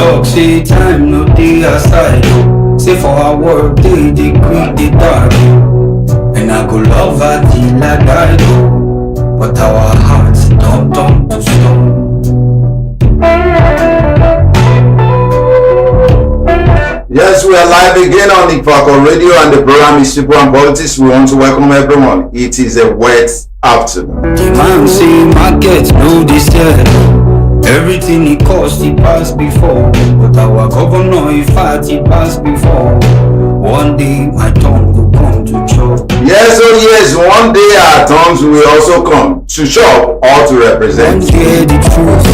talk, say time no dey aside. Say for our work, they quick, they dark. And I go love her till I die. But our hearts don't turn to stone. Yes, we are live again on Ifako Radio, and the program is People and Politics. We want to welcome everyone. It is a wet afternoon. The man say market no dey sell. Everything it cost, it passed before. But our governor, he fat, he passed before. One day my tongue will come to chop. Yes, oh yes, one day our tongues will also come to shop or to represent. Don't hear the truth.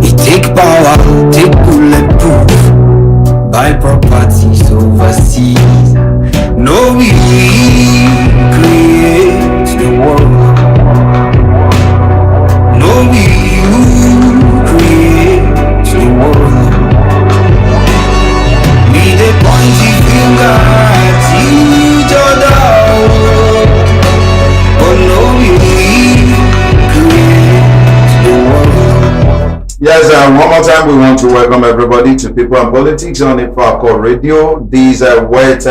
It take power, take bulletproof. Buy properties overseas. No, we create the world. No, we create the world. We dey point the finger at each other, but no, we create the world. Yes, one more time we want to welcome everybody to People and Politics on Ifako Radio. This wet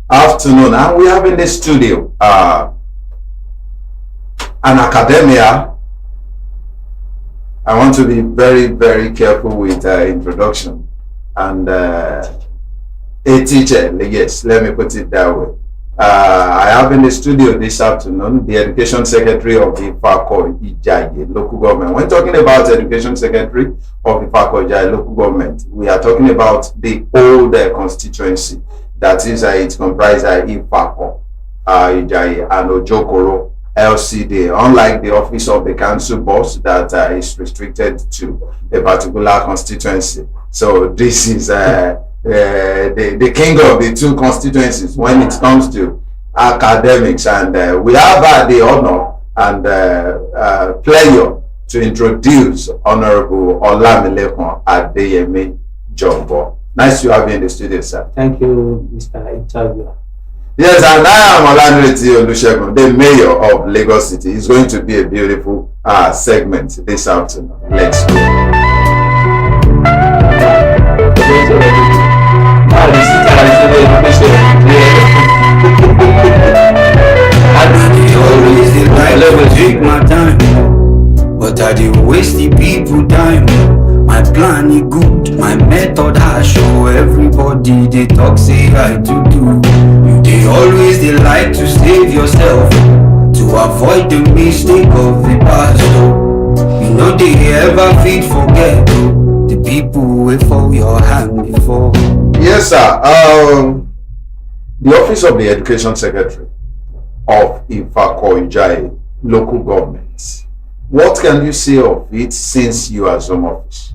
afternoon, and we have in the studio an academia. I want to be very, very careful with introduction. And a teacher, yes, let me put it that way. I have in the studio this afternoon the Education Secretary of the Ifako Ijaye local government. When talking about Education Secretary of the Ifako Ijaye local government, we are talking about the old constituency. That is, it comprises Ifako Ijaye and Ojokoro LCD, unlike the office of the council boss that is restricted to a particular constituency. So this is the king of the two constituencies when it comes to academics, and we have had the honor and pleasure to introduce Honorable Olamilekun Adeyemi Jumbo. Nice to have you in the studio, sir. Thank you, Mr. Interviewer. Yes, and I am Olanreti Olusegun, the mayor of Lagos City. It's going to be a beautiful segment this afternoon. Let's go. Take my time, but I dey waste the people time. My plan is good, my method I show everybody. They talk say I do. You they always they like to save yourself to avoid the mistake of the past. You know they ever feel forget the people wait for your hand before. Yes, sir. The office of the Education Secretary of Ifako Ijaye local government. What can you say of it since you are some office?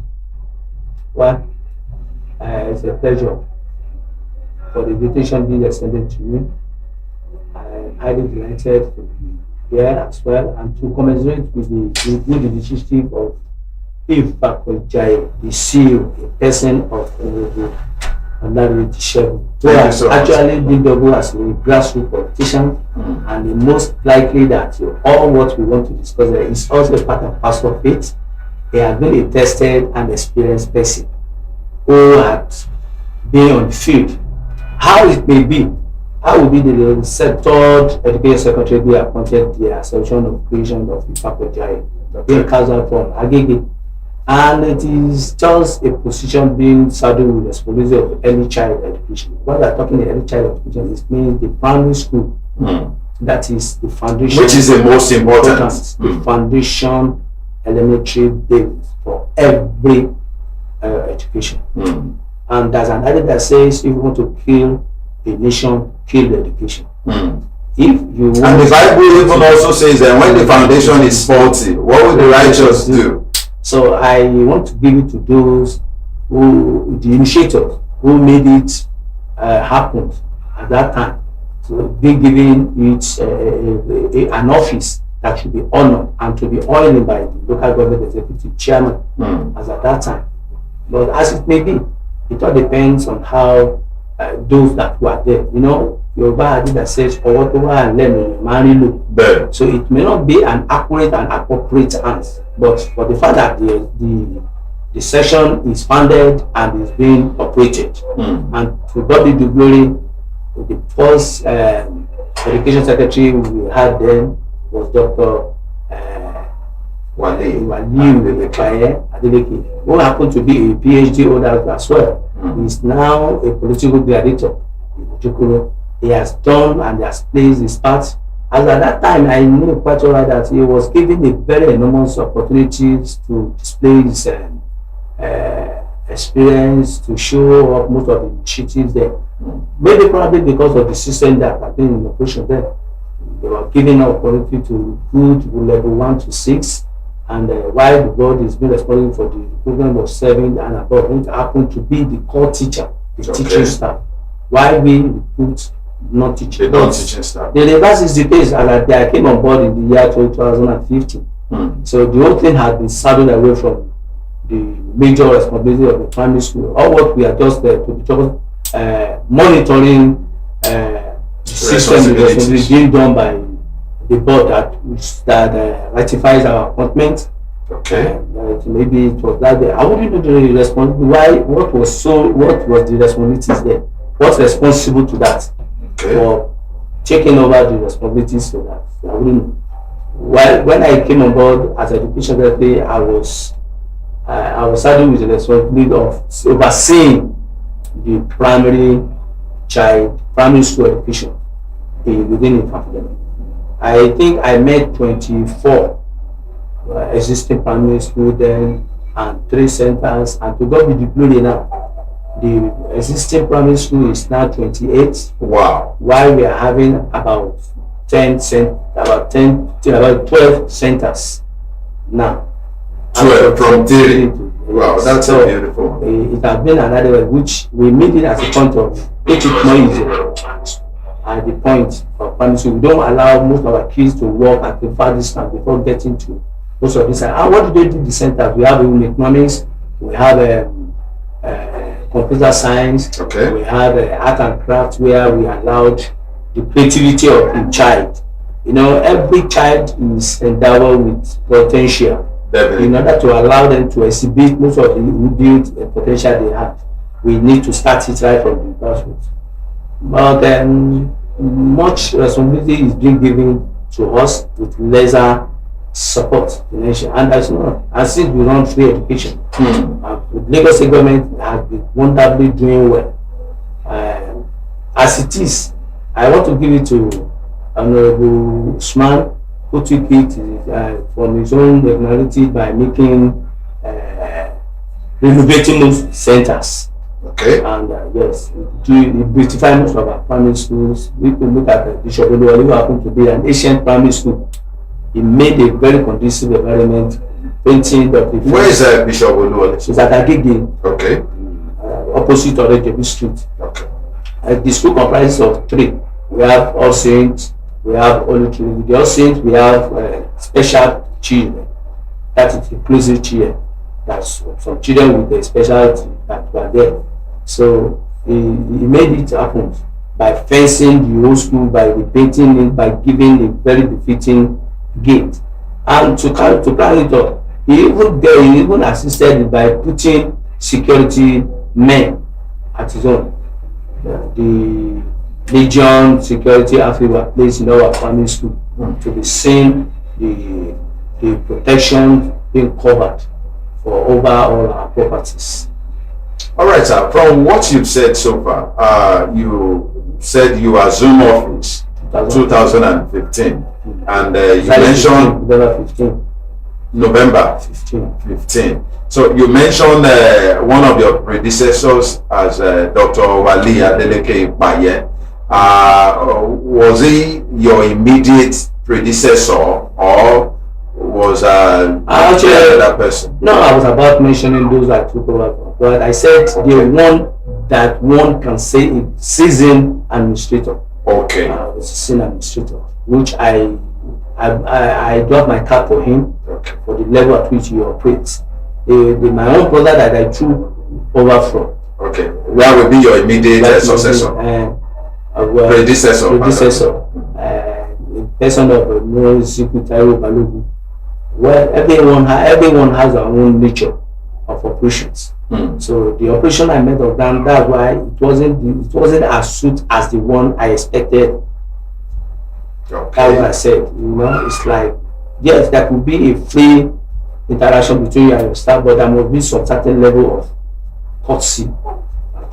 Well, it's a pleasure for the invitation being extended to me. I'm highly delighted to be here as well and to commiserate with the good initiative of Ifako Ijaye, the CEO, the person of Olanreti Shegun, who has actually been double as a grassroots politician, and the most likely that all what we want to discuss there is also a part and parcel of it. He has been a tested and experienced person who has been on the field. How it may be, how will be the third education secretary be appointed the assumption of creation of Ifako Ijaye being council from Agege. And it is just a position being saddled with the responsibility of early child education. What we are talking about early child education is means the primary school. That is the foundation. Which is the most important. The foundation elementary base for every education. And there's an idea that says if you want to kill a nation, kill the education. If you want, and the Bible even also says that when the foundation is faulty, what will the righteous do? So I want to give it to those who, the initiators, who made it happen at that time. So be given it an office that should be honored and to be honored by the local government executive chairman as at that time. But as it may be, it all depends on how those that were there. You know, Yoruba that says, so it may not be an accurate and appropriate answer, but for the fact that the the section is funded and is being operated. And to God be the glory, the first education secretary we had then was Dr. Waliu Adeleke, who happened to be a PhD holder as well. He is now a political gladiator in Ojukoro. He has done and has played his part. As at that time, I knew quite well that he was given a very enormous opportunities to display his experience, to show up most of the initiatives there. Maybe probably because of the system that had been in operation there. They were given an opportunity to recruit level 1 to 6. And while the board is being responsible for the recruitment of 7 and above, who happened to be the core teacher, the teaching staff. Why we recruit non-teaching staff? The reverse is the case, and I came on board in the year 2015. So the whole thing had been saddled away from the major responsibility of the primary school. All what we are just there to be monitoring the system responsibility being done by the board that ratifies our appointment. Okay. Maybe it was that day. I wouldn't know the responsibility. Why? What was the responsibilities there? What's responsible to that? Okay. For taking over the responsibilities for that? I wouldn't. When I came on board as education secretary, I was saddled with the responsibility of overseeing the primary school education within Ifako. I think I met 24 existing primary school then and 3 centers, and to God be the glory now. The existing primary school is now 28. Wow. While we are having about 12 centers now. 12 from 3. Wow, that's so beautiful. It has been another way which we made it as a point of make it more easy. At the point of primary school, we don't allow most of our kids to walk at the far distance before getting to most of this. And what do they do in the centers? We have economics, we have computer science, okay. We have art and craft, where we allowed the creativity of the child. You know, every child is endowed with potential. Definitely. In order to allow them to exhibit most of the inbuilt potential they have, we need to start it right from the grassroots. But much responsibility is being given to us with lesser support in the nation. And as not, and since we run free education, the Lagos State government has been wonderfully doing well. As it is, I want to give it to Honorable Usman, who took it from his own personality by making renovating those centers. Okay. And yes, it beautifies most of our primary schools. We could look at Bishop Oluwole, who happened to be an ancient primary school. He made a very conducive environment, painting the people. Where is Bishop Oluwole? It's at Agege. Okay. Opposite Orejebi Street. Okay. The school comprises of 3. We have All Saints, we have Holy Trinity. The All Saints, we have special children. That is inclusive children. That's some children with a specialty that were there. So he made it happen by fencing the whole school, by repainting it, by giving a very befitting gate. And to carry it up, he even assisted by putting security men at his own. The Legion security outfit were placed in our primary school to be seen the protection being covered for over all our properties. All right, sir. From what you've said so far, you said you assumed office 2015, and you mentioned November 15. So you mentioned one of your predecessors as Dr. Wali Adeleke Baye. Was he your immediate predecessor, or was actually that person? No, I was about mentioning those that took over, but I said the one that one can say is seasoned administrator. Okay. Seasoned administrator, which I dropped my cap for him. Okay. For the level at which he operates. My own brother that I took over from. Okay. Where will be your immediate successor? Predecessor. The person of Ziku Taiwo Balogun. Well, everyone has their own nature of operations. So the operation I made of them, that's why it wasn't as suit as the one I expected. Okay. That's what I said. It's like, yes, there could be a free interaction between you and your staff, but there must be some certain level of courtesy,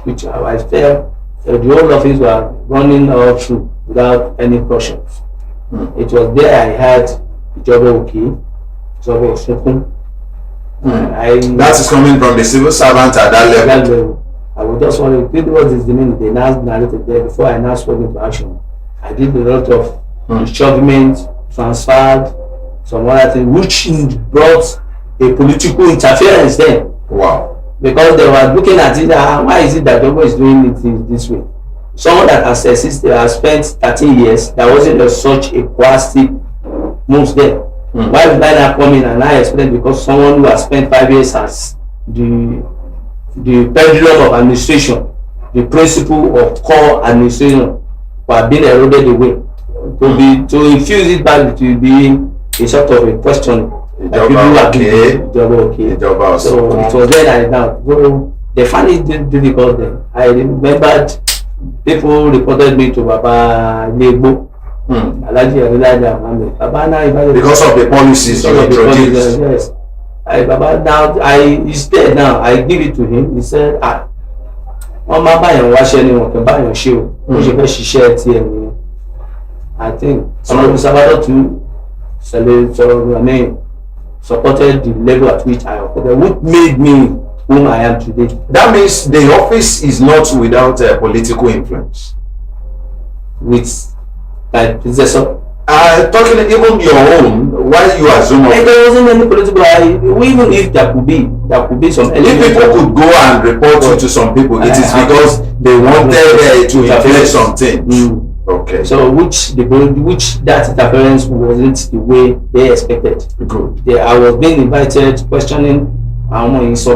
which I felt the whole office were running all through without any questions. It was there I had Ijoba Oki, Ijoba Osokun. That is coming from the civil servant at that level. I would just want to read what is the name they now narrated there before I now spoke into action. I did a lot of instrument, transferred, some other things, which brought a political interference then. Wow. Because they were looking at it, why is it that Jogo is doing it this way? Someone that has spent 13 years, there wasn't such a quasi moves there. Why would I now come in and I explain because someone who has spent 5 years as the pendulum of administration, the principle of core administration, were being eroded away. To infuse it back to be a sort of a question. So it was then I now. So they find it difficult then. I remembered people reported me to Baba Lebo. Because of the policies you introduced. Yes. Baba now he's dead now. I give it to him. He said, wọ́n máa báyọ̀ wáṣẹ́ ni wọ́n kàn báyọ̀ ṣe o. Ó ṣe fẹ́ ṣiṣẹ́ tí ẹ̀ ní. I think Honorable Salvador too supported the level at which I operated, which made me whom I am today. That means the office is not without political influence. With my predecessor. Talking even your own, while you assume there wasn't any political. Even if there could be some. If people could go and report you to some people, it is because they wanted to influence something. Okay. So which that interference wasn't the way they expected. Good. I was being invited, questioning. These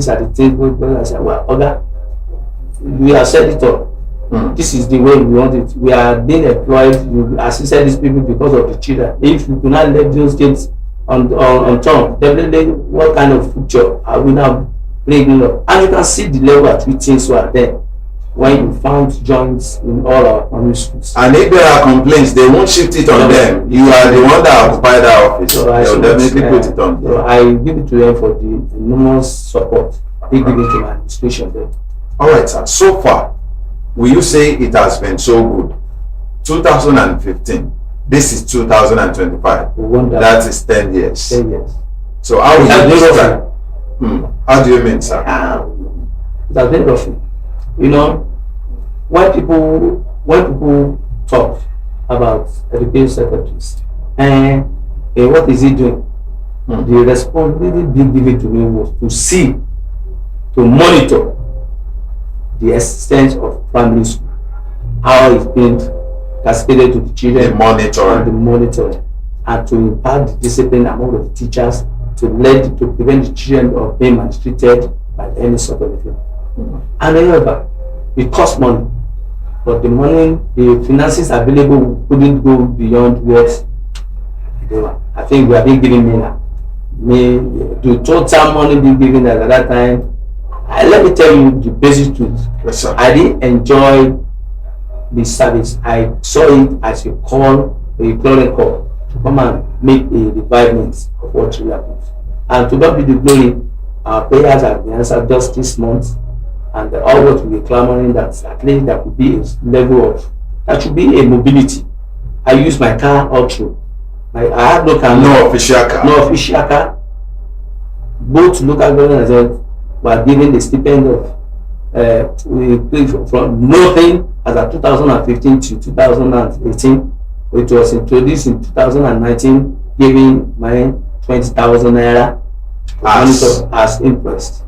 are the things. I said, well, Oga, we have said it all. This is the way we want it. We are being employed. You assisted these people because of the children. If you do not let those kids on top, definitely what kind of future are we now bringing up? And you can see the level at which things were there when you found joints in all our primary schools. And if there are complaints, they won't shift it on them. You are the one that occupy that office. So they'll definitely put it on them. So I give it to them for the enormous support they give it to my administration there. All right, sir. So far, will you say it has been so good? 2015. This is 2025. That is 10 years. 10 years. So how will you describe? How do you mean, sir? It has been rough. When people talk about education secretaries and what is he doing? The responsibility being given to me was to monitor the existence of primary school, how it's being cascaded to the children, the monitoring, and to impart the discipline among the teachers to prevent the children of being maltreated by any sort of thing. And remember, it costs money, but the finances available couldn't go beyond what I think we have been giving me now. The total money being given at that time. Let me tell you the basic truth. Yes, sir. I didn't enjoy the service. I saw it as a clarion call to come and make a revivement of what really happened. And to God be the glory, our prayers have been answered just this month, and all what we were clamoring that at least there could be a level of, that should be a mobility. I use my car all through. I have no car. No official car. No official car. Both local government as were given the stipend of from nothing as of 2015 to 2018. It was introduced in 2019, giving my 20,000 naira as interest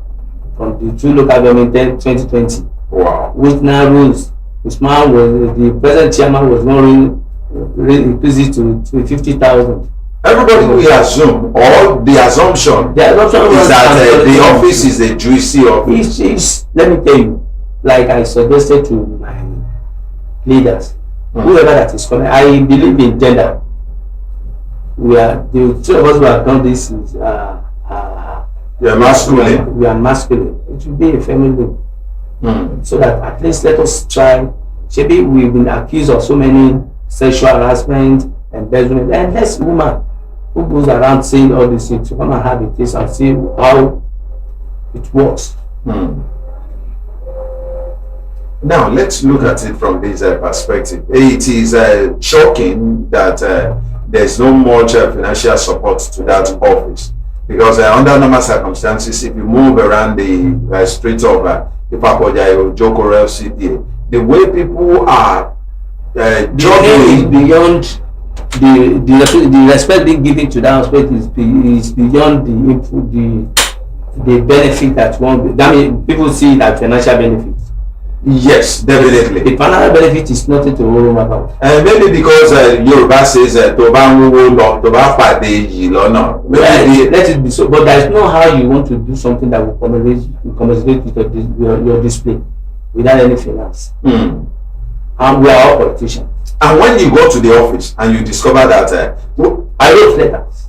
from the two local government 2020. Wow. Which now rules. The present chairman was not really increased it to 50,000. Everybody will assume, or the assumption is that the office is a juicy office. Let me tell you, like I suggested to my leaders, whoever that is coming, I believe in gender. The two of us who have done this is You're masculine. We are masculine. It should be a feminine. So that at least let us try. Maybe we've been accused of so many sexual harassment, embezzlement, and that's woman who goes around saying all these things. To come and have a taste and see how it works. Now let's look at it from this perspective. It is shocking that there's no much financial support to that office, because under normal circumstances, if you move around the streets of Ifako, Joko, LCDA, the way people are jogging beyond the respect being given to that aspect is beyond the benefit that one. I mean, people see that financial benefit. Yes, definitely. The financial benefit is nothing to worry about. Maybe because Yoruba says Toba pade yi lona. Let it be so, but there is no how you want to do something that will compensate with your display without any finance. And we are all politicians. And when you go to the office and you discover that I wrote letters.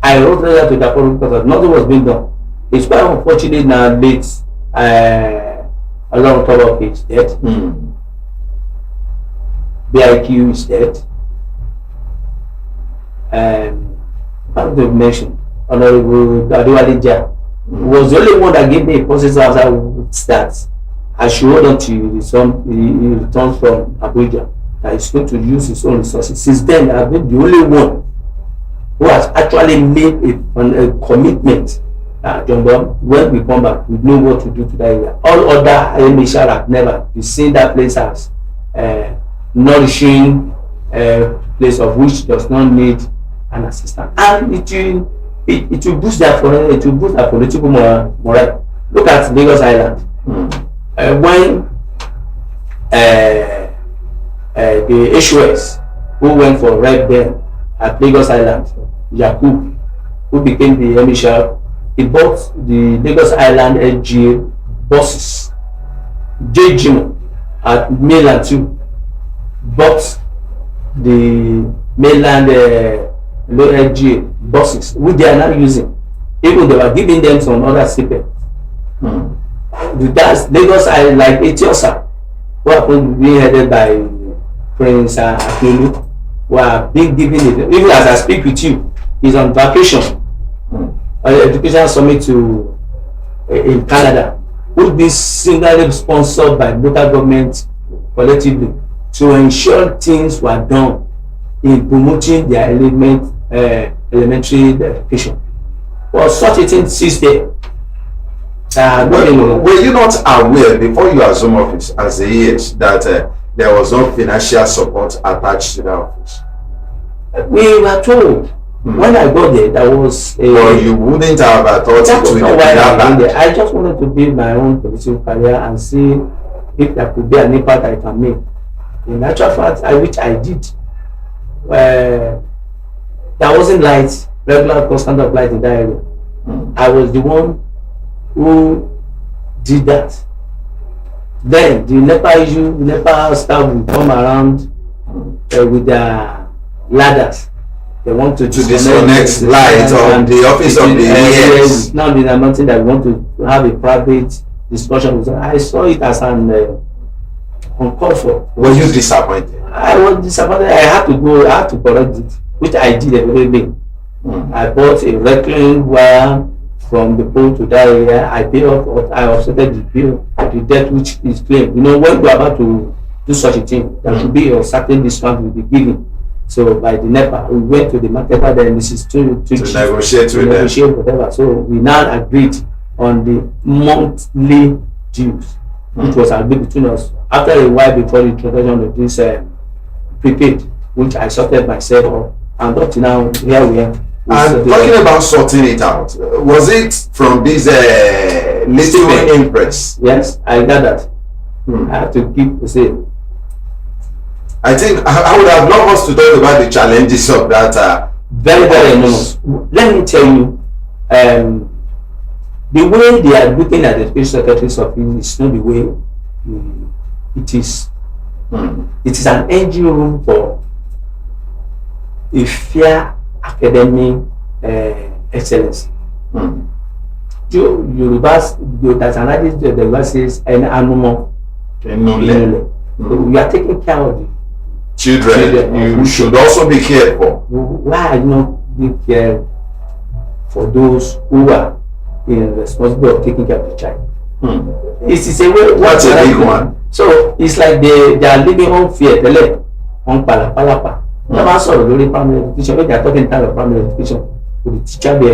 To the foreign because nothing was being done. It's quite unfortunate now. Late a long top is dead. BIQ is dead. How to mention Honorable Adewale was the only one that gave me a positive answer that I should hold on to he returns from Abuja, that he's going to use his own resources. Since then, I've been the only one who has actually made a commitment. John Bob, when we come back, we know what to do to that area. All other initial have never. You see that place as nourishing place of which does not need an assistant, and it will boost their political morale. Look at Lagos Island. When the HOS who went for Red Bell at Lagos Island, Yakub, who became the emissary, he bought the Lagos Island LGA buses. JG at mainland too bought the mainland LGA buses, which they are now using. Even they were giving them some other stipend. That's Lagos Island, like Etiosa, who happened to be headed by Prince Akulu, who are being given it. Even as I speak with you, he's on vacation. Education summit in Canada, would be singularly sponsored by local government collectively to ensure things were done in promoting their elementary education. Well, such a thing ceased there. Were you not aware before you assumed office as a ES that there was no financial support attached to the office? We were told. When I got there, there was a... Well, you wouldn't have thought it would be that bad. I just wanted to build my own political career and see if there could be an impact I can make. In actual fact, which I did. There wasn't light, regular constant of light in that area. I was the one who did that. Then the NEPA staff will come around with their ladders. They want to disconnect light on the office of the ES. Now the mountain that we want to have a private discussion with. I saw it as an uncalled for. Were you disappointed? I was disappointed. I had to go. I had to correct it, which I did every I bought a recurring wire from the pole to that area. I paid off. I offsetted the bill, the debt which is claimed. You know, when we are about to do such a thing, there should be a certain discount will be given. So by the NEPA, we went to the market then this is to negotiate with them. Whatever. So we now agreed on the monthly dues, which was agreed between us. After a while before the introduction of this prepaid, which I sorted myself out, and up to now, here we are. And talking about sorting it out, was it from this little impress? Yes, I got that. I have to keep the same. I think I would have loved us to talk about the challenges of that. Very, very enormous. Let me tell you, the way they are looking at the Special Secretary's office is not the way it is. It is an engine room for a fair academic excellence. Yorubas, there's an adage that the Yoruba says, "En anumo." You are taking care of the Children, you should also be cared for. Why are you not being care for those who are responsible of taking care of the child? It's a way. That's a big one. So it's like they are living on fear. On palapalapa. Never saw the primary education. When they are talking about primary education, will the teacher be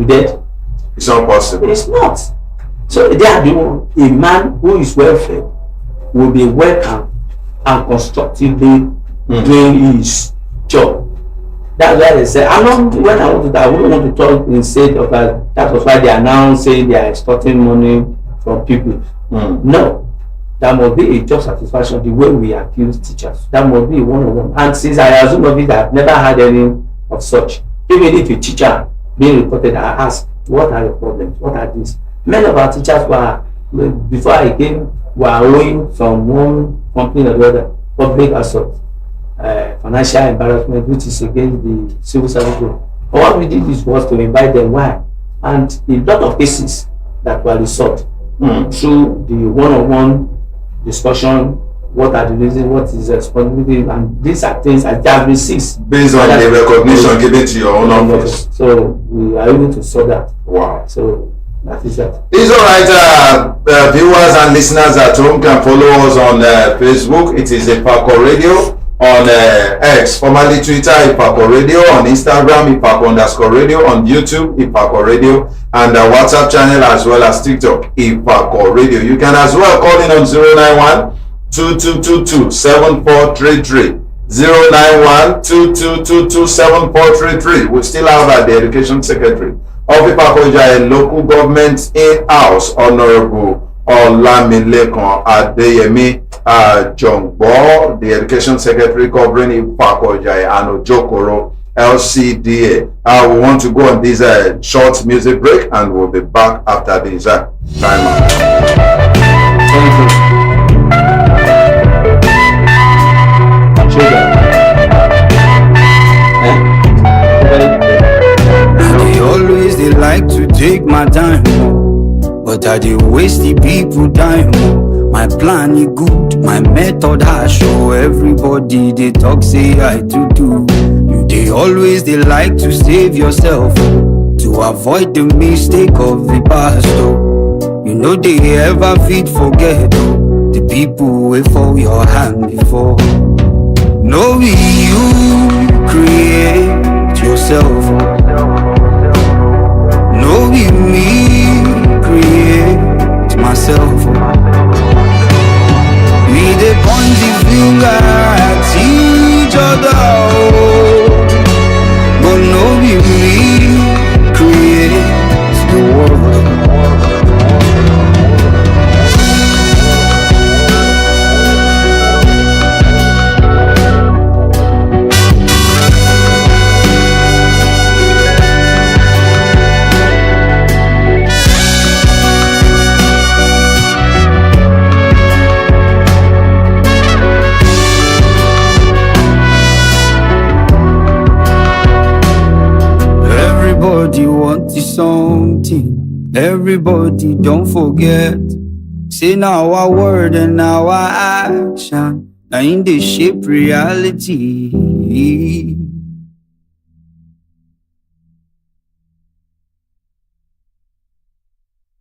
dead? It's not possible. It's not. So they are doing a man who is well fed will be welcome and constructively doing his job. That's why they say, I wouldn't want to talk in state of that was why they are now saying they are extorting money from people. No, there must be a job satisfaction the way we accuse teachers. That must be one-on-one. And since I assume of it, I've never had any of such. Even if a teacher being reported, I ask, what are your problems? What are these? Many of our teachers were, before I came, were owing from one company or the other public assault, financial embarrassment, which is against the civil service law. But what we did was to invite them. Why? And a lot of cases that were resolved through the one-on-one discussion. What are the reasons? What is the responsibility? And these are things that have been seized based on the recognition given to your own office. So we are able to solve that. Wow. So that is that. It's all right. Viewers and listeners at home can follow us on Facebook. It is Ifako Radio. On X, formerly Twitter, Ifako Radio. On Instagram, Ifako_radio. On YouTube, Ifako Radio. And WhatsApp channel as well as TikTok, Ifako Radio. You can as well call in on 091-2222-7433. 091-2222-7433. We still have the Education Secretary of Ifako local government in-house, Honorable Olamilekan Adeyemi Jongbo, the Education Secretary covering Ifako and Ojokoro LCDA. We want to go on this short music break and we'll be back after this time out. They like to take my time, but I dey waste the people time. My plan is good, my method I show everybody. They talk say I to do. You they always they like to save yourself to avoid the mistake of the past. You know they ever fit forget the people wait for your hand before. No, you create yourself. No, be me, create myself. We dey point the finger at each other, but no, be me, create the world. Something, everybody don't forget. Say now our word and our action, now in the shape reality.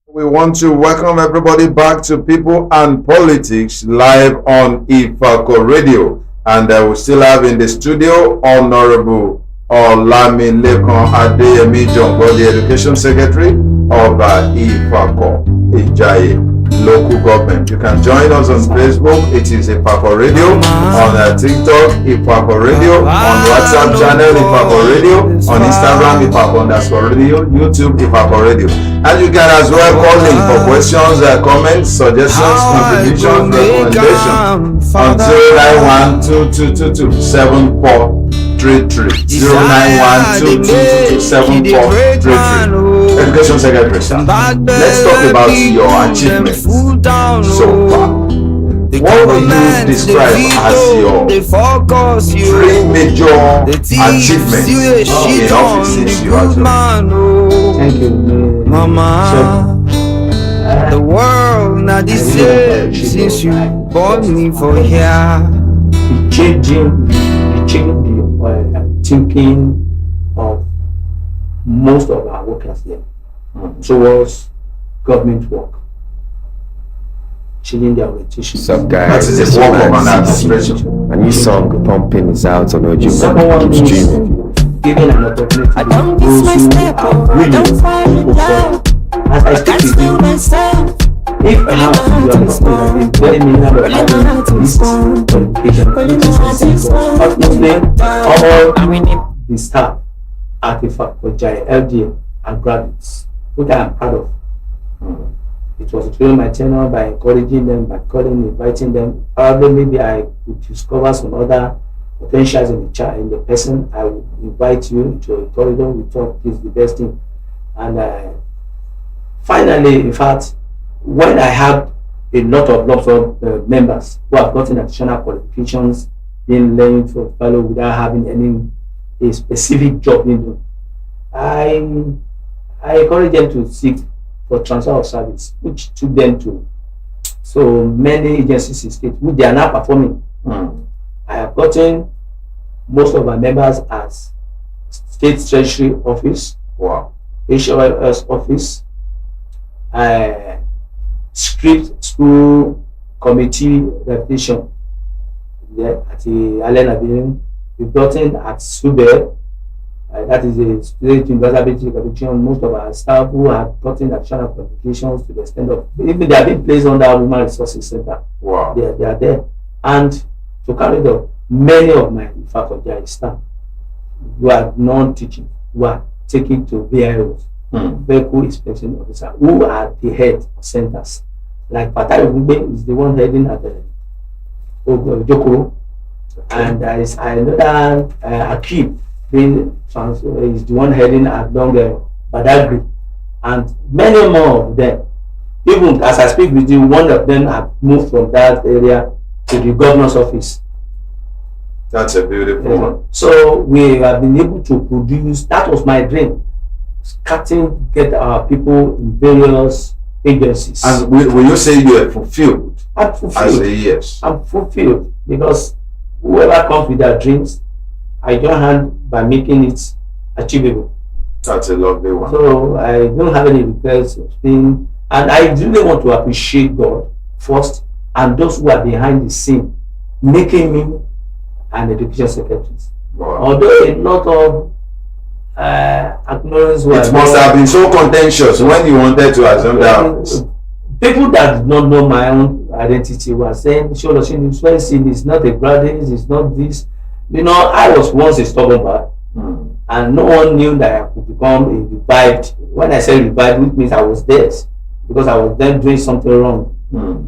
We want to welcome everybody back to People and Politics live on Ifako Radio, and we still have in the studio Honorable Olamilekan Adeyemi Jongbo, the Education Secretary of Ifako local government. You can join us on Facebook. It is Ifako Radio. On TikTok, Ifako Radio. On WhatsApp channel, Ifako Radio. On Instagram, Ifako_radio. YouTube, Ifako Radio. And you can as well call in for questions, comments, suggestions, contributions, recommendations on 091-2222-7433. 091-2222-7433. Education Secretary, sir. Let's talk about your achievements so far. What will you describe as your three major achievements in offices you have done? Thank you. Mama, the world not the same since you born me for here. Changing the thinking of most of our workers here towards government work, changing their orientation. Some guys, That is a work of an administration. a new song pumping is out on Oju. Someone Keep who's streaming. given an opportunity to don't those miss my who step, are I willing don't fall in to love. perform. As I speak Can't with still you, myself. if perhaps you are not in very minimal of having this qualification, obviously all the staff at Ifako, LDA are graduates, which I am proud of. It was during my tenure by encouraging them, by calling, inviting them. Probably maybe I could discover some other potentials in the child, in the person. I would invite you to a corridor. We talk. This is the best thing. And finally, in fact, when I had a lot of members who have gotten additional qualifications, being learning for fellow without having a specific job being done, I encourage them to seek for transfer of service, which took them to so many agencies in state, which they are now performing. I have gotten most of my members as state treasury office, Wow. HOS office, script school committee reputation at the Allen Avenue. We've gotten at Sube, that is a state university qualification. Most of our staff who have gotten additional qualifications to the extent of even they have been placed under our Human Resources Center. Wow. They are there. And to carry it on, many of my faculty staff who are non-teaching, who are taken to VIOs, vehicle inspection officer, who are the head of centers. Like Patari Bugbe is the one heading at the Jokoro, and there is another Akib being is the one heading at Badagry, and many more of them. Even as I speak with you, one of them have moved from that area to the governor's office. That's a beautiful one. So we have been able to produce. That was my dream, get our people in various agencies. And will you say you are fulfilled? I'm As fulfilled. a yes. I'm fulfilled because whoever comes with their dreams, I join hand by making it achievable. That's a lovely one. So I don't have any regrets of being, and I really want to appreciate God first and those who are behind the scene, making me an education secretary. Wow. Although a lot of ignorance It must have been so contentious when you wanted to assume that office. People that did not know my own identity were saying, Sholoshin is not a graduate, it's not this. You know, I was once a stubborn boy, and no one knew that I could become a revived. When I say revived, it means I was dead because I was then doing something wrong,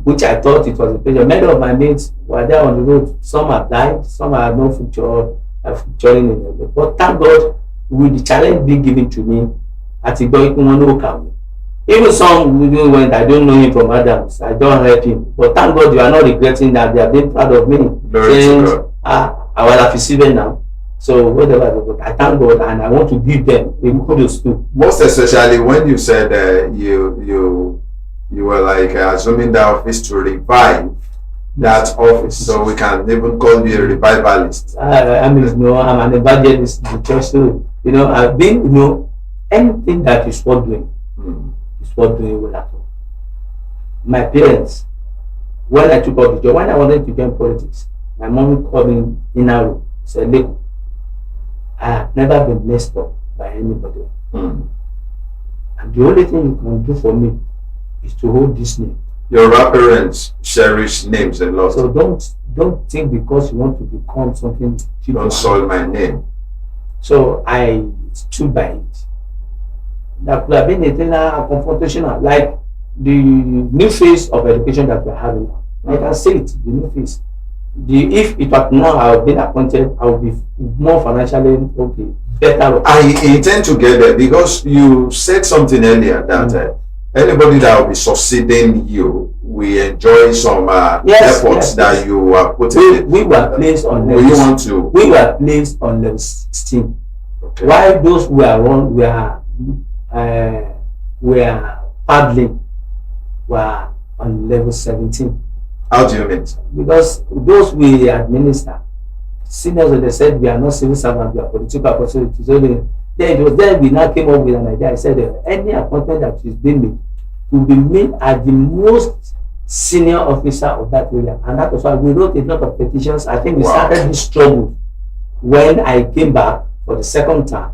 which I thought it was a pleasure. Many of my mates were there on the road. Some have died, some have no future, futuring in it. But thank God, with the challenge being given to me, I think even some who went, I don't know him from Adams, I don't help him. But thank God you are not regretting that, they are being proud of me. Glory Saying, to God. I will have received now. So whatever, but I thank God and I want to give them a kudos too. Most especially when you said you were like assuming the office to revive that office, so we can even call you a revivalist. I mean, you know, I'm an evangelist in the church too. You know, I've been, you know, anything that is worth doing is worth doing well at all. My parents, when I took up the job, when I wanted to join politics, my mom called me in a room, said, "Look, I have never been messed up by anybody. And the only thing you can do for me is to hold this name." Your parents cherish names a lot. So don't think because you want to become something, Don't soil my name. So I stood by it. That could have been a confrontational, like the new phase of education that we're having now. I can say it, the new phase. If it was now I have been appointed, I will be more financially okay, better. I intend to get there because you said something earlier that anybody that will be succeeding you, we enjoy some efforts that you are putting in. We were placed on Will you want to? We were placed on level 16. Okay. While those who are on were were paddling were on level 17. How do you mean? Because those we administer, seniors, they said we are not civil servants, we are political personalities. So then it was then we now came up with an idea. I said any appointment that is being made will be made at the most senior officer of that area. And that was why we wrote a lot of petitions. I think we started this struggle when I came back for the second time.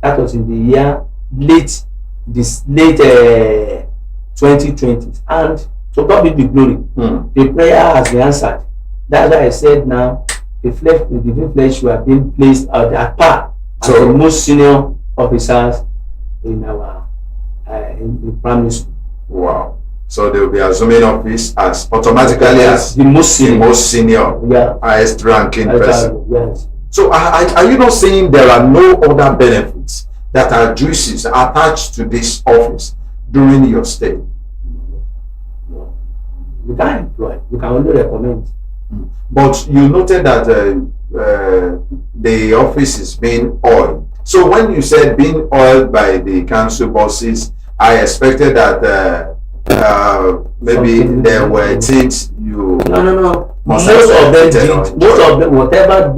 That was in the year late 2020. And to God be the glory, the prayer has been answered. That's why I said now the divine flesh were being placed at par as the most senior officers in our in the primary school. Wow. So they will be assuming office as automatically as the most senior, yeah, highest ranking person. Yes. So are you not saying there are no other benefits that are juices attached to this office during your stay? No. We can't employ. We can only recommend. But you noted that the office is being oiled. So when you said being oiled by the council bosses, I expected that maybe there were things you No. Most of them did. Most of them, whatever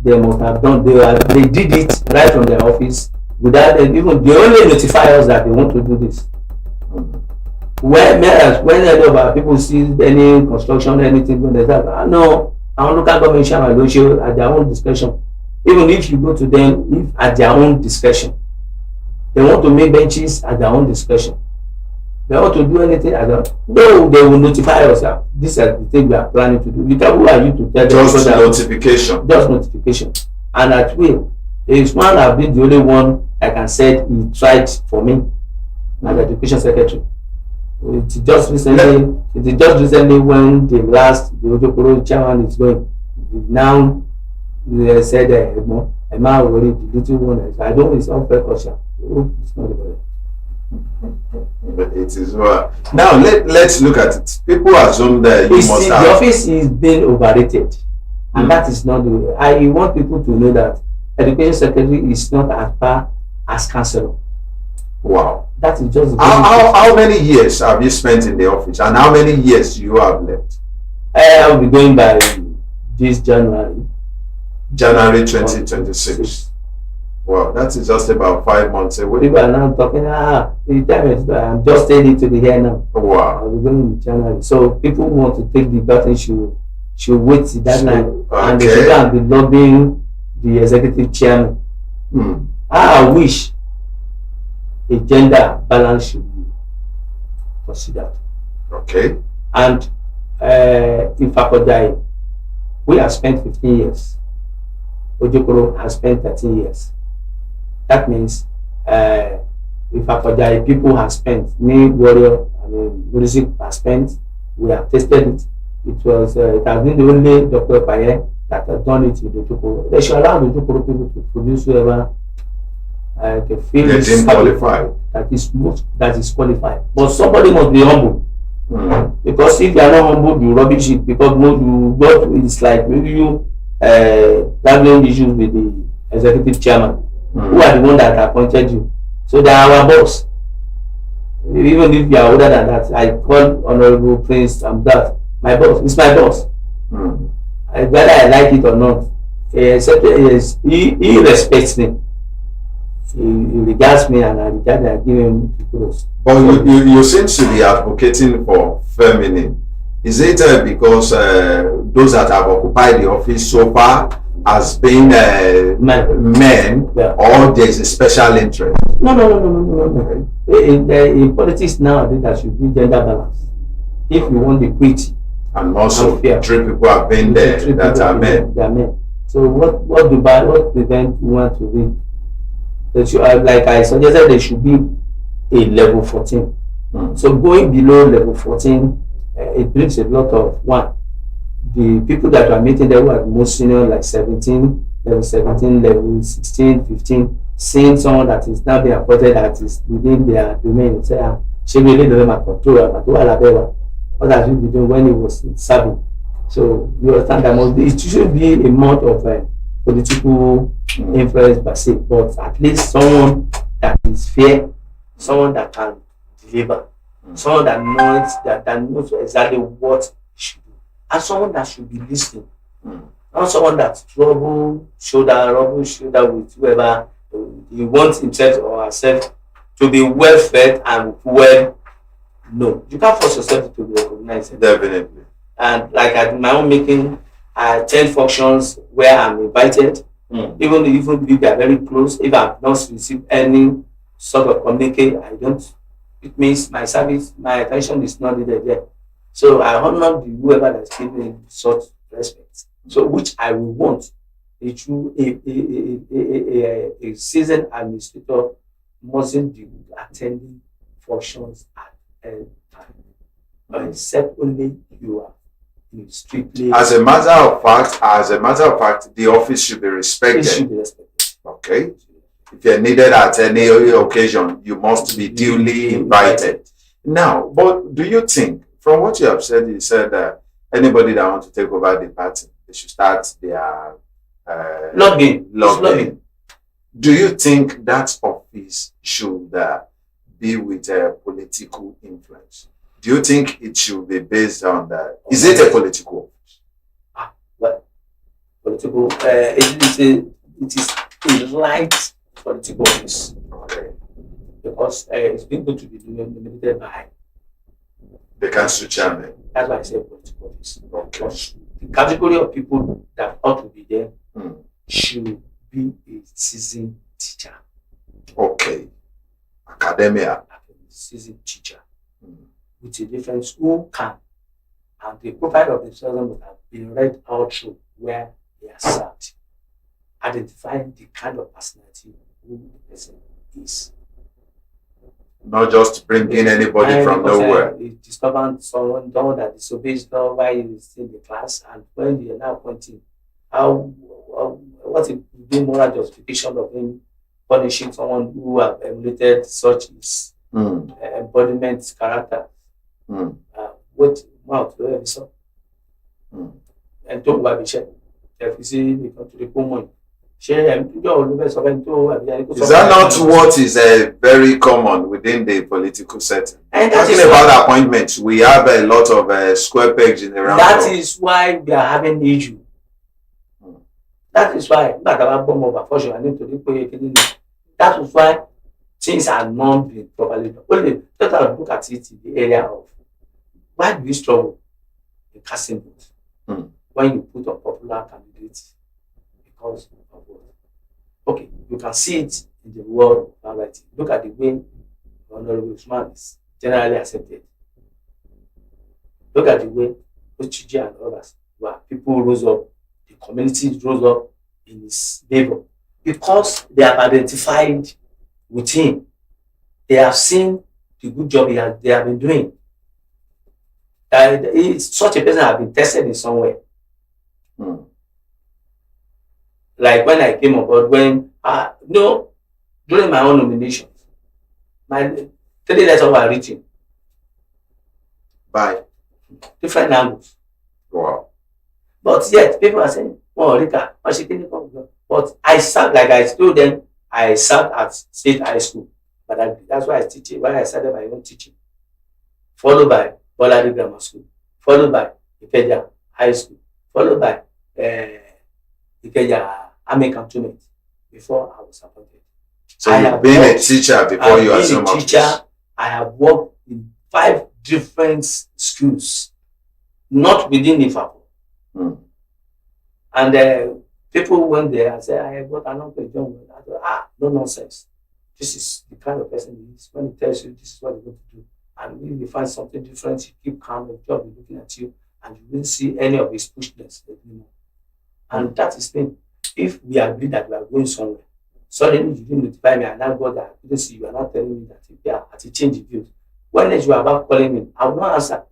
they must have done, they did it right from their office without even. They only notify us that they want to do this. When any of our people see any construction, anything, when they say, no, our local government chairman will show at their own discretion. Even if you go to them, if at their own discretion, they want to make benches at their own discretion. They want to do anything at their no, they will notify us that this is the thing we are planning to do. Who are you to tell them? Just notification. Just notification. And at will, it's one have been the only one I can say he tried for me, as education secretary. It just recently when the Ojokoro chairman is going. Now they said Emma already the little one. I don't it's unfair caution. It's not about it. But it is well. Now let's look at it. People assume that you must have. The office is being overrated, and that is not the way. I want people to know that education secretary is not as far as councillor. Wow. That is just how many years have you spent in the office, and how many years you have left? I will be going by this January 2026. Wow, that is just about 5 months away. People are now talking, the time is I'm just staying to the hair now. Wow. I will be going in January. So people who want to take the button should wait till that time. And they should go and be lobbying the executive chairman. I wish a gender balance should be considered. Okay. And Ifako, we have spent 15 years. Ojokoro has spent 13 years. That means Ifako, people have spent, me, Warrior, Music has spent, we have tested it. It has been the only Dr. Paye that has done it in Ojokoro. They should allow the Ojokoro people to produce whoever they feel is qualified. That is qualified. But somebody must be humble. Because if you are not humble, you rubbish it. Because it's like maybe you having issues with the executive chairman, who are the one that appointed you. So they are our boss. Even if you are older than that, I call Honorable Prince that my boss. It's my boss. Whether I like it or not, he respects me. He regards me, and I regard and I give him kudos. But you seem to be advocating for feminine. Is it because those that have occupied the office so far has been men, yeah, or there is a special interest? No. In politics now, I think there should be gender balance. If you want equity, and also 3 people have been there that are men. They are men. So what prevent women to be? That you like I suggested, there should be a level 14. So going below level 14, it brings a lot of the people that are meeting there who are the most senior, like 17, level 17, level 16, 15, seeing someone that is now being appointed that is within their domain, say, she really doesn't have control, but what has he been doing when he was serving? So you understand that it should be a month of political influence per se, but at least someone that is fair, someone that can deliver, someone that knows exactly what he should do, and someone that should be listening. Not someone that's rubble shoulder with whoever he wants himself or herself to be well fed and well. No, you can't force yourself to be recognized. Definitely. And like at my own making, I attend functions where I'm invited, even if they are very close. If I've not received any sort of communique, I don't. It means my service, my attention is not needed there. So I honor the whoever that's giving me such respect. So which I will want a true a seasoned administrator mustn't be attending functions at any time, except only you are strictly. As a matter of fact, the office should be respected. It should be respected. Okay. If you're needed at any occasion, you must be duly invited. Now, but do you think, from what you have said, you said that anybody that wants to take over the party, they should start their lobbying. Do you think that office should be with a political influence? Do you think it should be based on that? Is it a political office? Well, political. It is a light political office. Okay. Because it's been going to be nominated by the council chairman. That's why I say political office. Okay. Because the category of people that ought to be there should be a seasoned teacher. Okay. Academia. Seasoned teacher. With a difference who can, and the profile of the children would have been read out through where they are served, identifying the kind of personality who the person is. Not just bring in anybody from nowhere. Discover someone that disobeys law while he is in the class, and when you are now pointing what would be moral justification of him punishing someone who have emulated such his embodiment character. What mouth do you so? And don't worry, check. If you see me come to the common. Is that not what is very common within the political setting? And talking about appointments, we have a lot of square pegs in the round. That is why we are having issue. That is why that is why things are not being properly done. Only let us look at it in the area of why do we struggle in casting votes when you put a popular candidate because of what? Okay, you can see it in the world of writing. Look at the way Honorable Usman is generally accepted. Look at the way Ochiji and others, where people rose up, the community rose up in his favor because they have identified with him. They have seen the good job they have been doing. Such a person has been tested in some way. Like when I came aboard, during my own nomination, my 3 letters were written by different angles. Wow. But yet people are saying, "Oh, Rika, but I served, like I told them, I served at State High School. But that's why I teach it, why I started my own teaching. Followed by Bolari Grammar School, followed by Ikeja High School, followed by Ikeja Army Cantonment before I was appointed. So you've been a teacher before you assumed office? Teacher. I have worked in 5 different schools, not within Ifako. And people went there and said, I got an uncle John. I thought, no nonsense. This is the kind of person he is. When he tells you this is what he's going to do, and if you find something different, you keep calm, the job is looking at you, and you won't see any of his pushness anymore. And that is thing. If we agree that we are going somewhere, suddenly you didn't notify me, and now God, I couldn't see you are not telling me that if you are at a change of views. When you are about calling me, I will not answer.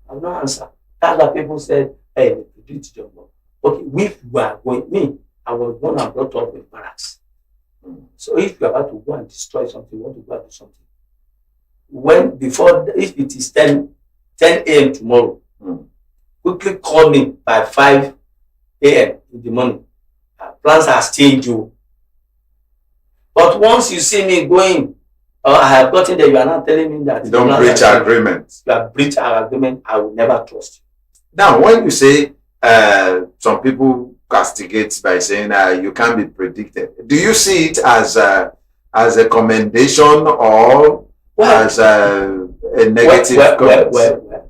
I will not answer. That's why people said, hey, we do it job. Okay, if we are going, I was born and brought up in barracks. So if you are about to go and destroy something, you want to go and do something. If it is 10 a.m. tomorrow, quickly call me by 5 a.m. in the morning. Plans has changed you. But once you see me going, or I have gotten there, you are not telling me that You don't breach agreement. You have breached our agreement. I will never trust you. Now, when you say some people castigate by saying you can't be predicted, do you see it as a commendation or as a negative comment? Well.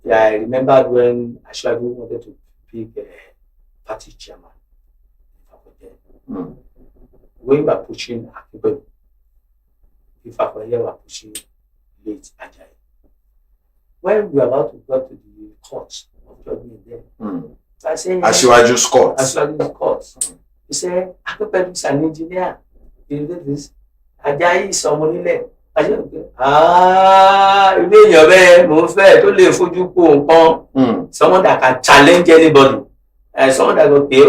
Yeah, I remember when Ashwaju wanted to pick a party chairman. When we were pushing Ifako, here were pushing late Ajayi. When we were about to go to the court of judgment there, so I said, Ashwaju's court. Ashwaju's court. He said, Akopelu is an engineer. He did this. Ajayi is someone there. Someone that can challenge anybody, and someone that will pay.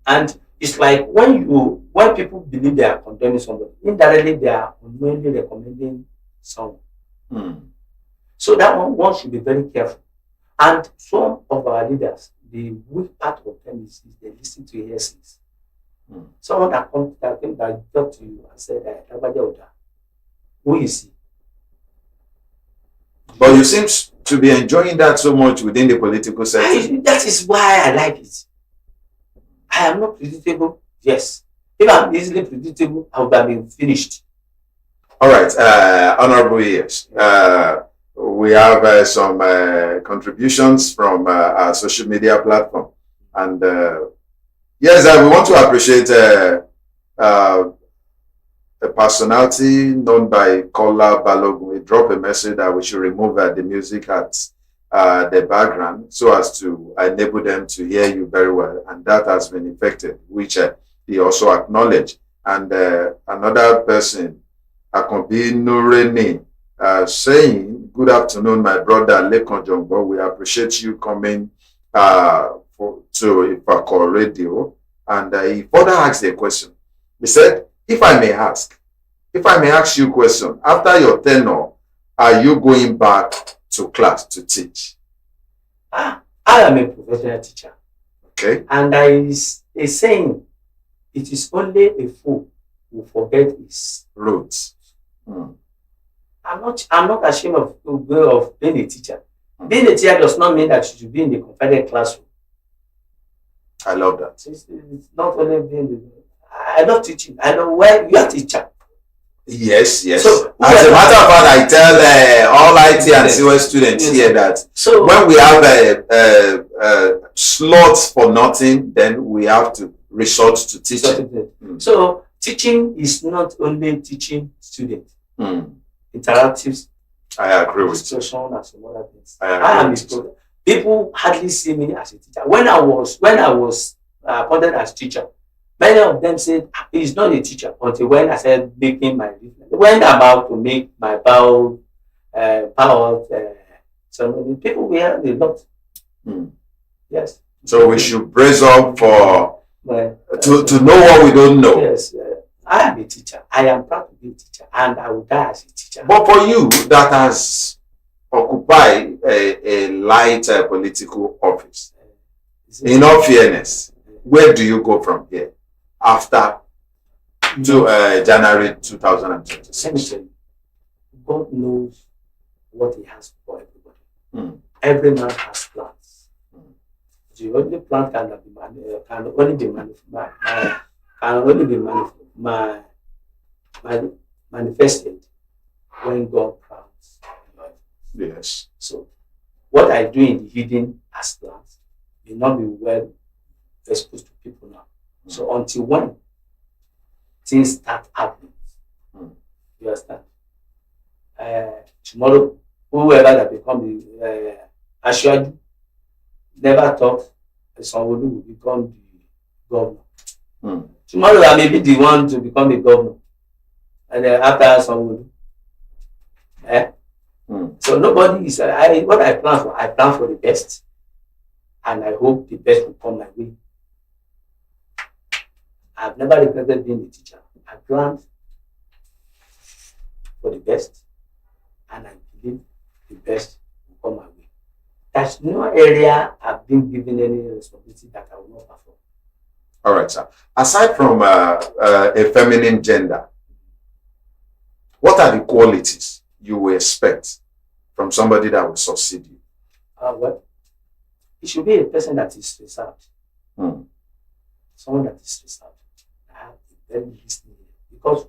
And it's like when people believe they are condemning somebody, indirectly they are unknowingly recommending someone. So that one should be very careful. And some of our leaders, the weak part of them is they listen to hearsays. Someone that comes that talk to you and said, who is he? But you seem to be enjoying that so much within the political setting. That is why I like it. I am not predictable. Yes. If I'm easily predictable, I would have been finished. All right. Honorable ears. We have some contributions from our social media platform. And yes, we want to appreciate a personality known by Kola Balogun. We drop a message that we should remove the music at the background so as to enable them to hear you very well. And that has been effected, which he also acknowledged. And another person, Akombi Nureni, saying, good afternoon, my brother Lekon Jongbo. We appreciate you coming to Ifako Radio. And he further asked a question. He said, if I may ask you a question, after your tenure, are you going back to class to teach? I am a professional teacher. Okay. And there is a saying, it is only a fool who forget his roots. I'm not ashamed of being a teacher. Being a teacher does not mean that you should be in the confined classroom. I love that. It's not only being I love teaching. I know where you are a teacher. Yes. So, as a matter of fact, I tell all IT and COS students here that when we have slots for nothing, then we have to resort to teaching. So teaching is not only teaching students. Interactive. I agree with you. And some other things. People hardly see me as a teacher. When I was appointed as teacher, many of them said he's not a teacher until when I started making my when I'm about to make my power so people were a lot. Yes. So we should brace up for to know what we don't know. Yes. I am a teacher. I am proud to be a teacher, and I will die as a teacher. But for you, that has occupied a light political office. In all fairness, where do you go from here after January 2026? Let me tell you, God knows what He has for everybody. Every man has plans. The only plan can only be manifested when God plans. Yes. So, what I do in the hidden as plans may not be well exposed to people now. So, until when things start happening, you understand? Tomorrow, whoever that become the Ashwaju never thought someone will become the governor. Tomorrow, I may be the one to become the governor. And then after someone, So nobody is. What I plan for the best, and I hope the best will come my way. I've never regretted being a teacher. I planned for the best, and I believe the best will come my way. There's no area I've been given any responsibility that I will not perform. All right, sir. Aside from a feminine gender, what are the qualities you will expect from somebody that will succeed you? Well, it should be a person that is reserved. Hmm. Someone that is reserved. I have a very listening ear. Because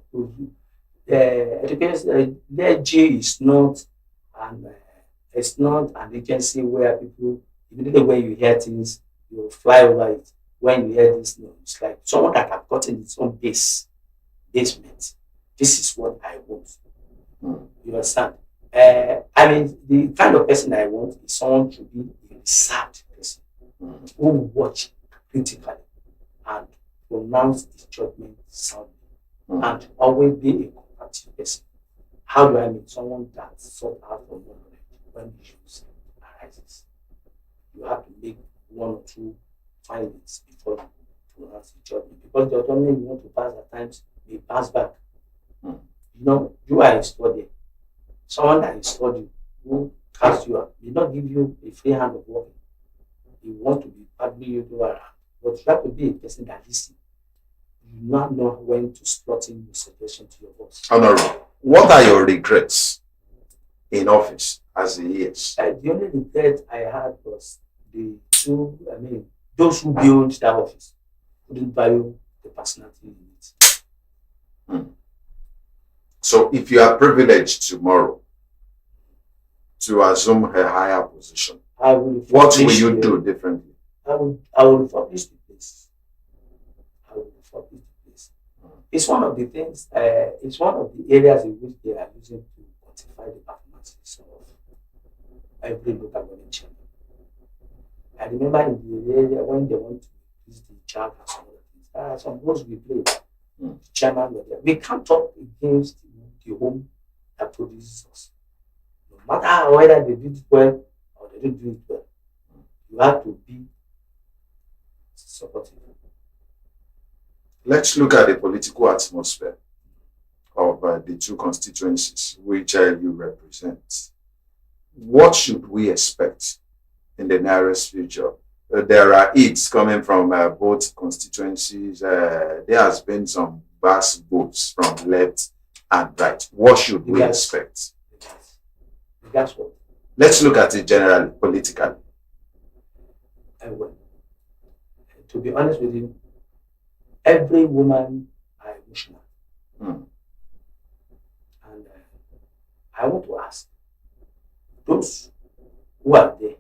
education, the G is not an it's not an agency where people immediately when you hear things, you fly over it. When you hear this, no, it's like someone that have gotten its own basement. This is what I want. Hmm. You understand? I mean, the kind of person I want is someone to be a reserved person Hmm. who will watch critically and pronounce his judgment soundly Hmm. and always be a compassionate person. How do I mean? Someone that sought out for more knowledge when issues arises. You have to make one or two findings before you pronounce the judgment. Because the judgment you want to pass at times may pass back. Hmm. You know, you are a studier. Someone that is studying who casts you out may not give you a free hand of working. He wants to be paddling you to around. But you have to be a person that listens. You not know when to slot in your suggestion to your boss. Honorable, what are your regrets in office as the years? The only regret I had was those who built that office couldn't value the personality in it. Hmm. So if you are privileged tomorrow to assume a higher position, I will what will you do differently? I will refurbish the place. I will refurbish the place. It's one of the things, it's one of the areas in which they are using to quantify the performances of every local government chairman. I remember in the area when they want to use the jack and some other things, there are some roles we play. The chairman was there. We can't talk against the home that produces us. No matter whether they did it well or they didn't do it well, you have to be supportive. Let's look at the political atmosphere of the two constituencies which you represent. What should we expect in the nearest future? There are hits coming from both constituencies. There has been some vast votes from left and right. What should we expect? That's what. Let's look at it generally, politically. Well, to be honest with you, every woman are emotional. Hmm. And I want to ask those who are there,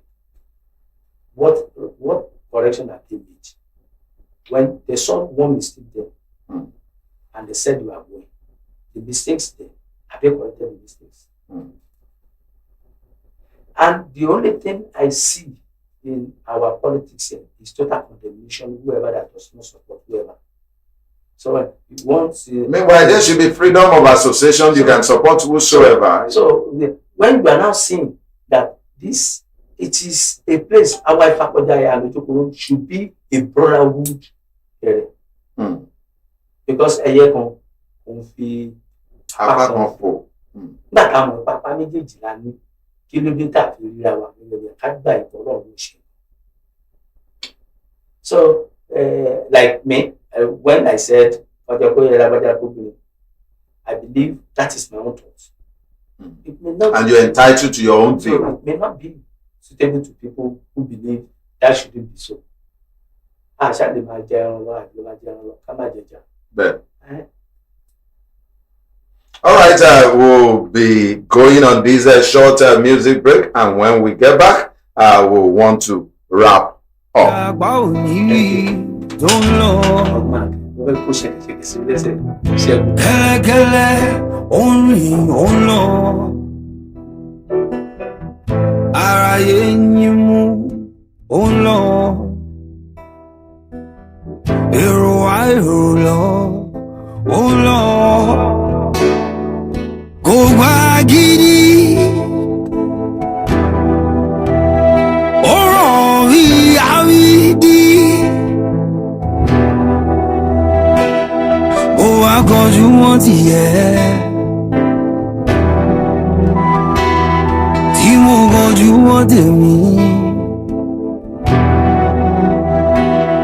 what correction have they made? When they saw one mistake there, Hmm. and they said you are going, the mistakes there, have they corrected the mistakes? Hmm. And the only thing I see in our politics here is total condemnation, whoever that does not support whoever. So once Meanwhile, there should be freedom of association. You can support whosoever. So when we are now seeing that it is a place our Ifako and Ojokoro should be a brotherhood area. Hmm. Because ẹyẹ kan kò fi Apart of four. nígbà táwọn pápá méjèèjì la ní kí ló dé tàbí ríra wa gẹ́gẹ́ ká gbà ìtọ́rọ̀ ló ṣe. So like me, when I said I believe that is my own thought. It may not and you're entitled to your own view. It may not be suitable to people who believe that shouldn't be so. But all right, we'll be going on this short music break, and when we get back, we'll want to wrap up.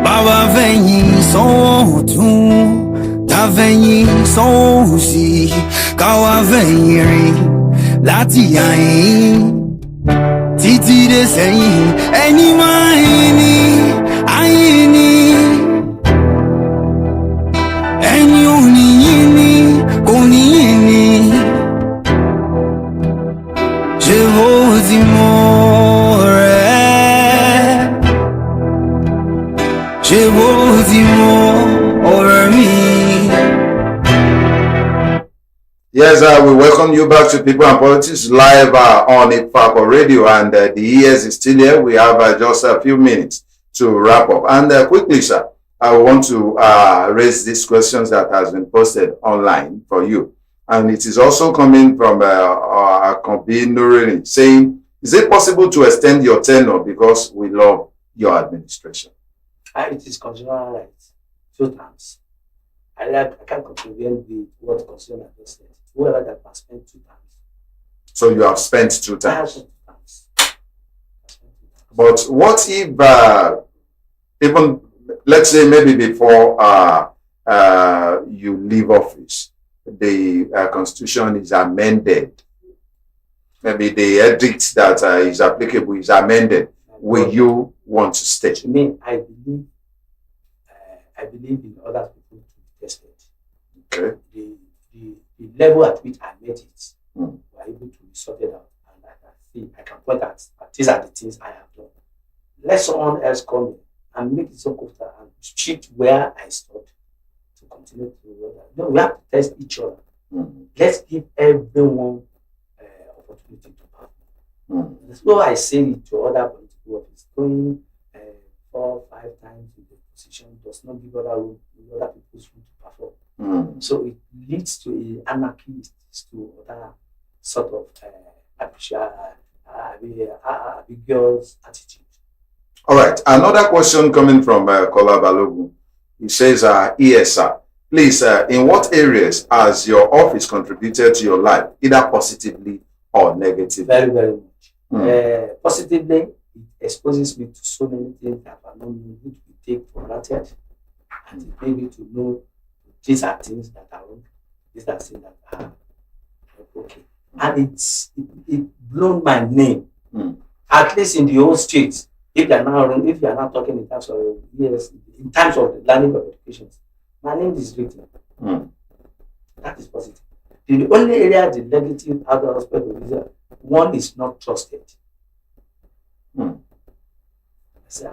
Baba fẹ̀yìn sanwó ọ̀tún tá fẹ̀yìn sanwó òsì káwá fẹ̀yìn rìn láti àyìn títí dé sẹ́yìn ẹni máa yìn ní ayìn ní ẹni ò ní yìn ní kò ní yìn ní ṣé bó ti mọ̀ rẹ̀ ṣé bó ti mọ̀ ọ̀rẹ́ mi. Yes, we welcome you back to People and Politics live on Ifako Radio, and the ES is still here. We have just a few minutes to wrap up. And quickly, sir, I want to raise these questions that has been posted online for you. And it is also coming from Akombi Nurini saying, is it possible to extend your tenure because we love your administration? It is constitutional rights, 2 times. I can't contravene the word constitutional rights. Whoever that has spent 2 times. So you have spent 2 times. I have spent 2 times. But what if even let's say maybe before you leave office, the constitution is amended, maybe the edict that is applicable is amended, will you want to stay? To me, I believe in other people to be tested. Okay. The level at which I met it, we are able to be sorted out, and I can point at these are the things I have done. Let someone else come in and make it so comfortable and shift where I stopped to continue to do that. No, we have to test each other. Let's give everyone opportunity to perform. That's why I say it to other political office. Going 4 or 5 times in the position does not give other people's room to perform. So it leads to anarchy, to other sort of ambiguous attitude. All right. Another question coming from Kola Balogun. He says, ESR, please, in what areas has your office contributed to your life, either positively or negatively? Very, very much. Positively, it exposes me to so many things that are not known, which we take for granted, and it made me to know these are things that are wrong, these are things that are okay. And it blown my name. At least in the whole streets, if you are not talking in terms of in terms of the learning of education, my name is written. That is positive. The only area the negative out of hospital is one is not trusted. I say,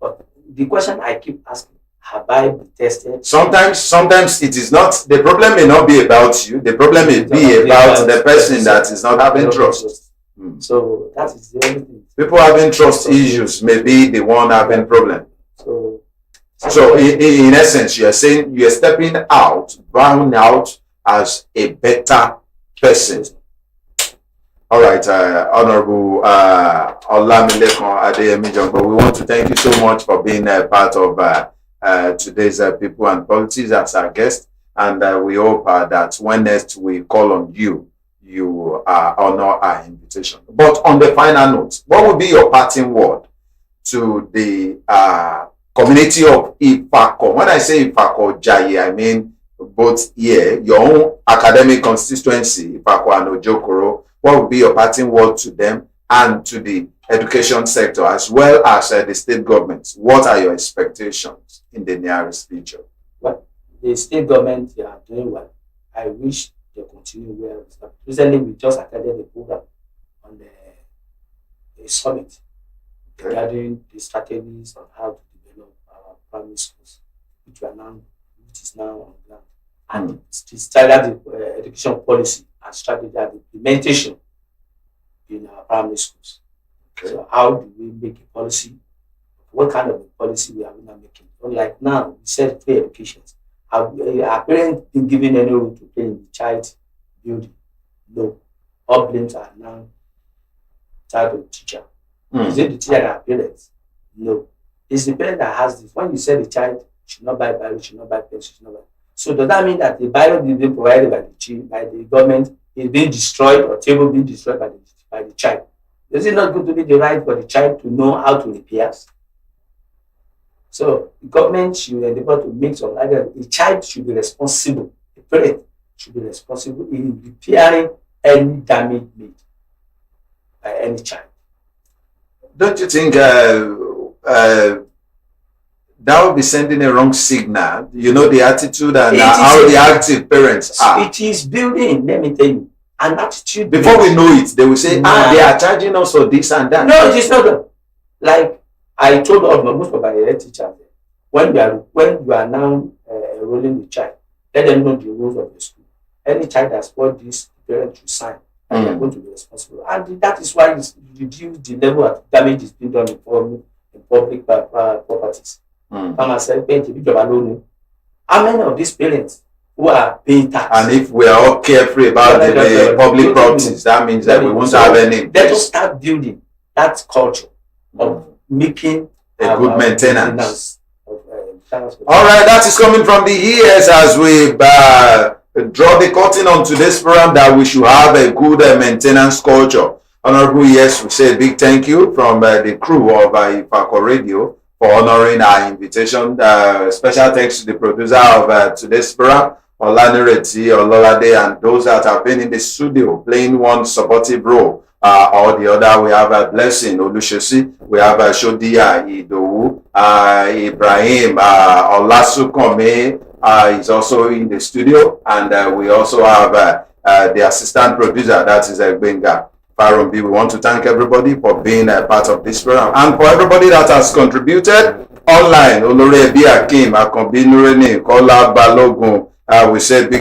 but the question I keep asking, have I been tested? Sometimes it is not, the problem may not be about you, the problem may be about the person that is not having trust. So that is the only thing. People having trust issues may be the one having problem. So in essence, you are saying you are stepping out, bound out as a better person. All right, Honorable Olamilekon Adeyemi Jongbo, we want to thank you so much for being a part of today's People and Politics as our guest, and we hope that when next we call on you, you honor our invitation. But on the final note, what would be your parting word to the community of Ifako? When I say Ifako Jaye, I mean both here, your own academic constituency, Ifako and Ojokoro. What would be your parting word to them and to the education sector as well as the state governments? What are your expectations in the nearest future? Well, the state government, they are doing well. I wish they continue well. Recently, we just attended a program on the summit regarding the strategies on how to develop our primary schools, which is now on ground. And the standard education policy and strategy and implementation in our primary schools. So how do we make a policy? What kind of a policy we are not making? Like now, we said free education. Are parents been given any role to play in the child building? No. All blames are now child or teacher. Is it the teacher that are parents? No. It's the parent that has this. When you say the child should not buy Bible, should not buy pencil, should not buy. So does that mean that the Bible is being provided by the government is being destroyed or table being destroyed by the child? Is it not going to be the right for the child to know how to repair? So the government should endeavor to make some like a child should be responsible. The parent should be responsible in repairing any damage made by any child. Don't you think that would be sending a wrong signal? You know, the attitude and how the active parents are. It is building, let me tell you, an attitude. Before we know it, they will say, they are charging us for this and that. No, it is not. Like I told most of my teachers, when you are now enrolling the child, let them know the rules of the school. Any child that spoiled this, the parent should sign, and they are going to be responsible. And that is why it's reduce the level of damage is being done in public properties. How many of these parents who are paying tax? And if we are all carefree about the public properties, that means that we won't have any. Let us start building that culture of making a good maintenance. All right, that is coming from the ears as we draw the curtain on today's program that we should have a good maintenance culture. Honorable, yes, we say a big thank you from the crew of Ifako Radio for honoring our invitation. Special thanks to the producer of today's program, Olanireti, Ololade, and those that have been in the studio playing one supportive role or the other. We have Blessing Olushosi, we have Shodia Idowu, Ibrahim Olasukome is also in the studio, and we also have the assistant producer, that is Benga. We want to thank everybody for being a part of this program, and for everybody that has contributed online. Olore Bi Akim, Akombi Nureni, Kola Balogun, we say big